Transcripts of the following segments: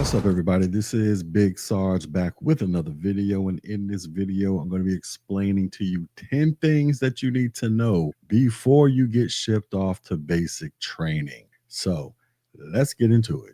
What's up, everybody? This is Big Sarge back with another video. And in this video, I'm going to be explaining to you 10 things that you need to know before you get shipped off to basic training. So let's get into it.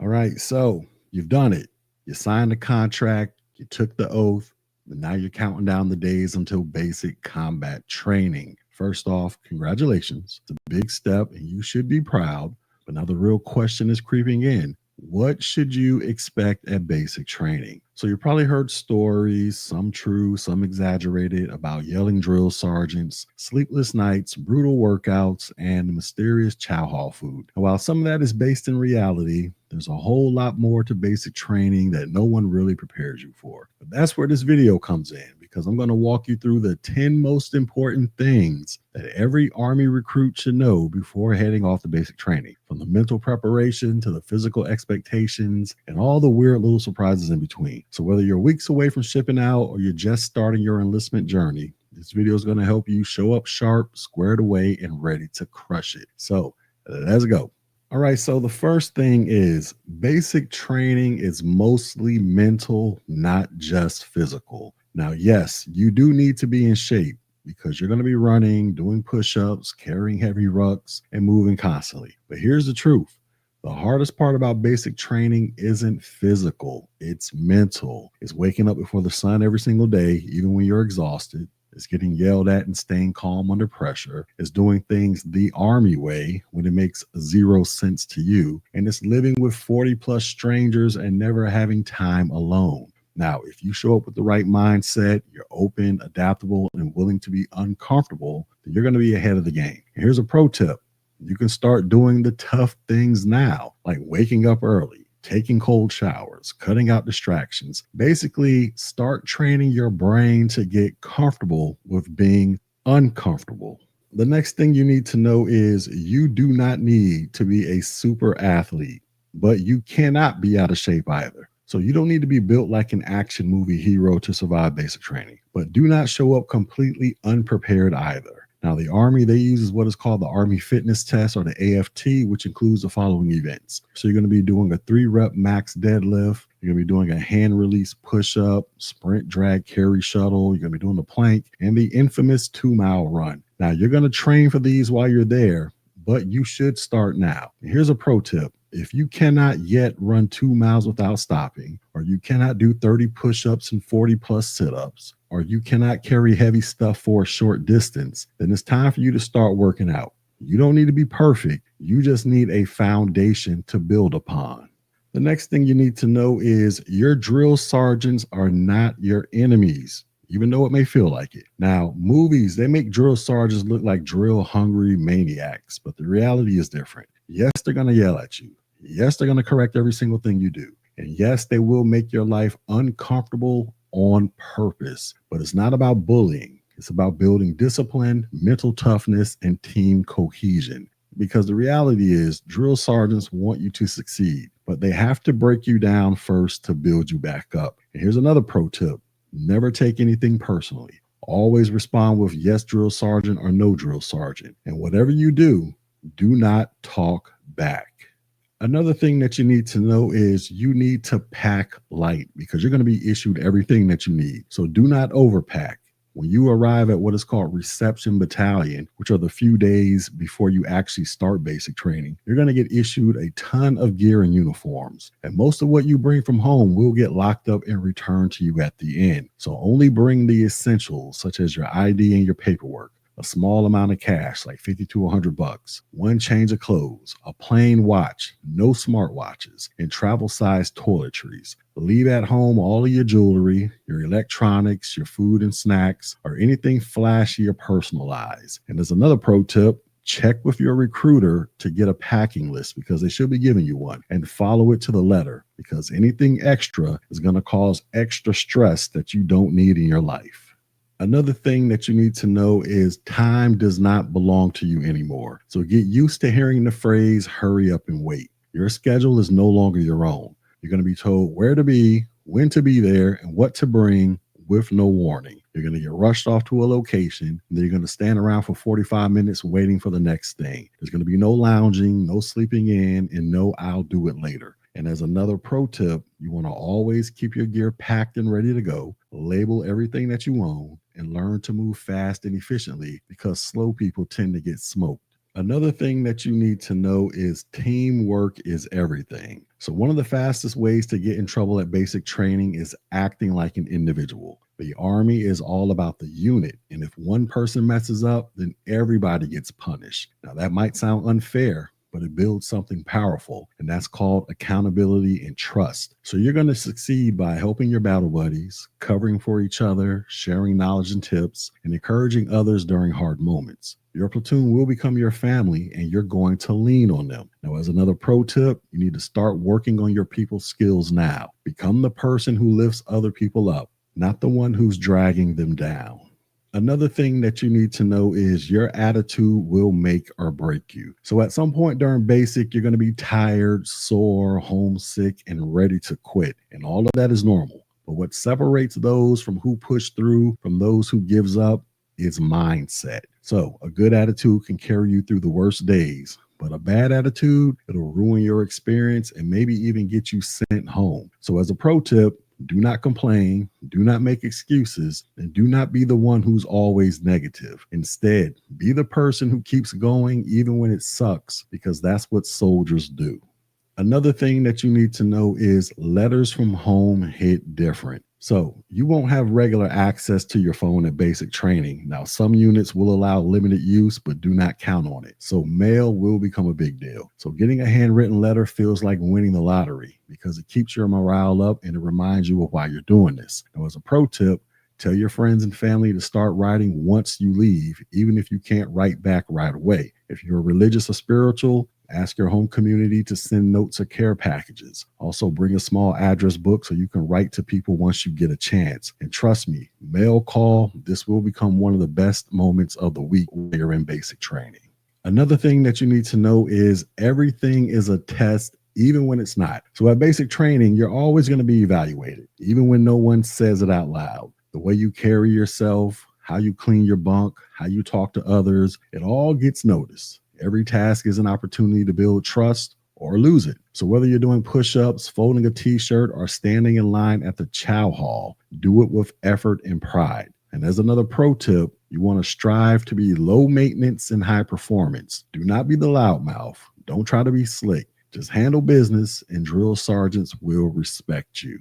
All right. So you've done it. You signed the contract, you took the oath, and now you're counting down the days until basic combat training. First off, congratulations. It's a big step and you should be proud. But now the real question is creeping in. What should you expect at basic training? So you probably heard stories, some true, some exaggerated, about yelling drill sergeants, sleepless nights, brutal workouts, and mysterious chow hall food. And while some of that is based in reality, there's a whole lot more to basic training that no one really prepares you for. But that's where this video comes in, because I'm going to walk you through the 10 most important things that every Army recruit should know before heading off to basic training, from the mental preparation to the physical expectations and all the weird little surprises in between. So whether you're weeks away from shipping out or you're just starting your enlistment journey, this video is going to help you show up sharp, squared away, and ready to crush it. So let's go. All right, so the first thing is basic training is mostly mental, not just physical. Now, yes, you do need to be in shape because you're going to be running, doing push-ups, carrying heavy rucks, and moving constantly. But here's the truth. The hardest part about basic training isn't physical, it's mental. It's waking up before the sun every single day, even when you're exhausted. It's getting yelled at and staying calm under pressure. It's doing things the Army way when it makes zero sense to you. And it's living with 40 plus strangers and never having time alone. Now, if you show up with the right mindset, you're open, adaptable, and willing to be uncomfortable, then you're going to be ahead of the game. Here's a pro tip. You can start doing the tough things now, like waking up early, taking cold showers, cutting out distractions. Basically, start training your brain to get comfortable with being uncomfortable. The next thing you need to know is you do not need to be a super athlete, but you cannot be out of shape either. So you don't need to be built like an action movie hero to survive basic training, but do not show up completely unprepared either. Now, the Army, they uses what is called the Army Fitness Test, or the AFT, which includes the following events. So you're going to be doing a 3-rep max deadlift. You're going to be doing a hand release push-up, sprint drag carry shuttle. You're going to be doing the plank and the infamous 2-mile run. Now, you're going to train for these while you're there, but you should start now. Here's a pro tip. If you cannot yet run 2 miles without stopping, or you cannot do 30 push-ups and 40 plus sit-ups, or you cannot carry heavy stuff for a short distance, then it's time for you to start working out. You don't need to be perfect. You just need a foundation to build upon. The next thing you need to know is your drill sergeants are not your enemies, even though it may feel like it. Now, movies, they make drill sergeants look like drill-hungry maniacs, but the reality is different. Yes, they're going to yell at you. Yes, they're going to correct every single thing you do. And yes, they will make your life uncomfortable on purpose. But it's not about bullying. It's about building discipline, mental toughness, and team cohesion. Because the reality is, drill sergeants want you to succeed, but they have to break you down first to build you back up. And here's another pro tip. Never take anything personally. Always respond with yes, drill sergeant, or no, drill sergeant. And whatever you do not talk back. Another thing that you need to know is you need to pack light, because you're going to be issued everything that you need. So do not overpack. When you arrive at what is called reception battalion, which are the few days before you actually start basic training, you're going to get issued a ton of gear and uniforms. And most of what you bring from home will get locked up and returned to you at the end. So only bring the essentials, such as your ID and your paperwork, a small amount of cash, like 50 to 100 bucks, one change of clothes, a plain watch, no smartwatches, and travel-sized toiletries. Leave at home all of your jewelry, your electronics, your food and snacks, or anything flashy or personalized. And there's another pro tip. Check with your recruiter to get a packing list, because they should be giving you one, and follow it to the letter, because anything extra is going to cause extra stress that you don't need in your life. Another thing that you need to know is time does not belong to you anymore. So get used to hearing the phrase, hurry up and wait. Your schedule is no longer your own. You're going to be told where to be, when to be there, and what to bring with no warning. You're going to get rushed off to a location, and then you're going to stand around for 45 minutes waiting for the next thing. There's going to be no lounging, no sleeping in, and no I'll do it later. And as another pro tip, you want to always keep your gear packed and ready to go, label everything that you own, and learn to move fast and efficiently because slow people tend to get smoked. Another thing that you need to know is teamwork is everything. So, one of the fastest ways to get in trouble at basic training is acting like an individual. The Army is all about the unit, and if one person messes up, then everybody gets punished. Now, that might sound unfair, but it builds something powerful, and that's called accountability and trust. So you're going to succeed by helping your battle buddies, covering for each other, sharing knowledge and tips, and encouraging others during hard moments. Your platoon will become your family, and you're going to lean on them. Now, as another pro tip, you need to start working on your people skills now. Become the person who lifts other people up, not the one who's dragging them down. Another thing that you need to know is your attitude will make or break you. So at some point during basic, you're going to be tired, sore, homesick, and ready to quit. And all of that is normal. But what separates those from who push through from those who gives up is mindset. So a good attitude can carry you through the worst days, but a bad attitude, it'll ruin your experience and maybe even get you sent home. So as a pro tip, do not complain, do not make excuses, and do not be the one who's always negative. Instead, be the person who keeps going even when it sucks, because that's what soldiers do. Another thing that you need to know is letters from home hit different. So you won't have regular access to your phone at basic training. Now, some units will allow limited use, but do not count on it. So mail will become a big deal. So getting a handwritten letter feels like winning the lottery because it keeps your morale up and it reminds you of why you're doing this. Now, as a pro tip, tell your friends and family to start writing once you leave, even if you can't write back right away. If you're religious or spiritual, ask your home community to send notes or care packages. Also, bring a small address book so you can write to people once you get a chance. And trust me, mail call, this will become one of the best moments of the week when you're in basic training. Another thing that you need to know is everything is a test, even when it's not. So at basic training, you're always going to be evaluated, even when no one says it out loud. The way you carry yourself, how you clean your bunk, how you talk to others, it all gets noticed. Every task is an opportunity to build trust or lose it. So whether you're doing push-ups, folding a t-shirt, or standing in line at the chow hall, do it with effort and pride. And as another pro tip, you want to strive to be low maintenance and high performance. Do not be the loudmouth. Don't try to be slick. Just handle business and drill sergeants will respect you.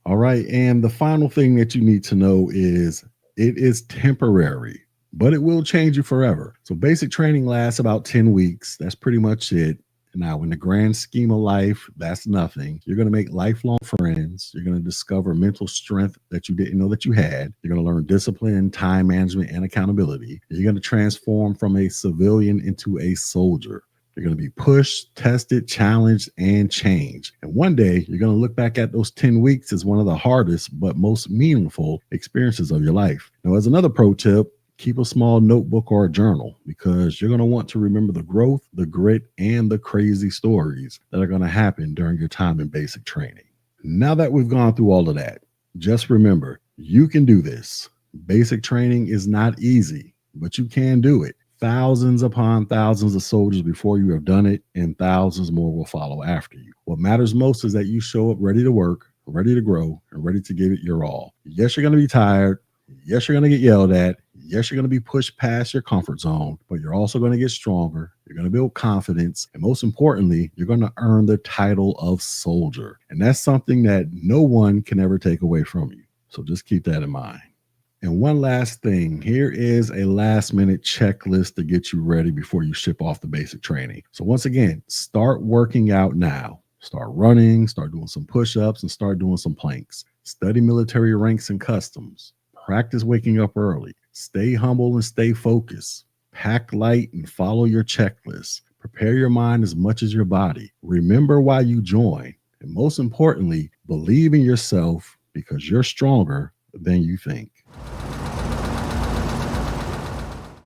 All right. And the final thing that you need to know is it is temporary, but it will change you forever. So basic training lasts about 10 weeks. That's pretty much it. Now, in the grand scheme of life, that's nothing. You're going to make lifelong friends. You're going to discover mental strength that you didn't know that you had. You're going to learn discipline, time management, and accountability. You're going to transform from a civilian into a soldier. You're going to be pushed, tested, challenged, and changed. And one day, you're going to look back at those 10 weeks as one of the hardest but most meaningful experiences of your life. Now, as another pro tip, keep a small notebook or a journal because you're going to want to remember the growth, the grit, and the crazy stories that are going to happen during your time in basic training. Now that we've gone through all of that, just remember, you can do this. Basic training is not easy, but you can do it. Thousands upon thousands of soldiers before you have done it, and thousands more will follow after you. What matters most is that you show up ready to work, ready to grow, and ready to give it your all. Yes, you're going to be tired. Yes, you're going to get yelled at. Yes, you're going to be pushed past your comfort zone, but you're also going to get stronger. You're going to build confidence. And most importantly, you're going to earn the title of soldier. And that's something that no one can ever take away from you. So just keep that in mind. And one last thing, here is a last minute checklist to get you ready before you ship off the basic training. So once again, start working out now. Start running, start doing some push-ups, and start doing some planks. Study military ranks and customs. Practice waking up early. Stay humble and stay focused. Pack light and follow your checklist. Prepare your mind as much as your body. Remember why you joined. And most importantly, believe in yourself because you're stronger than you think.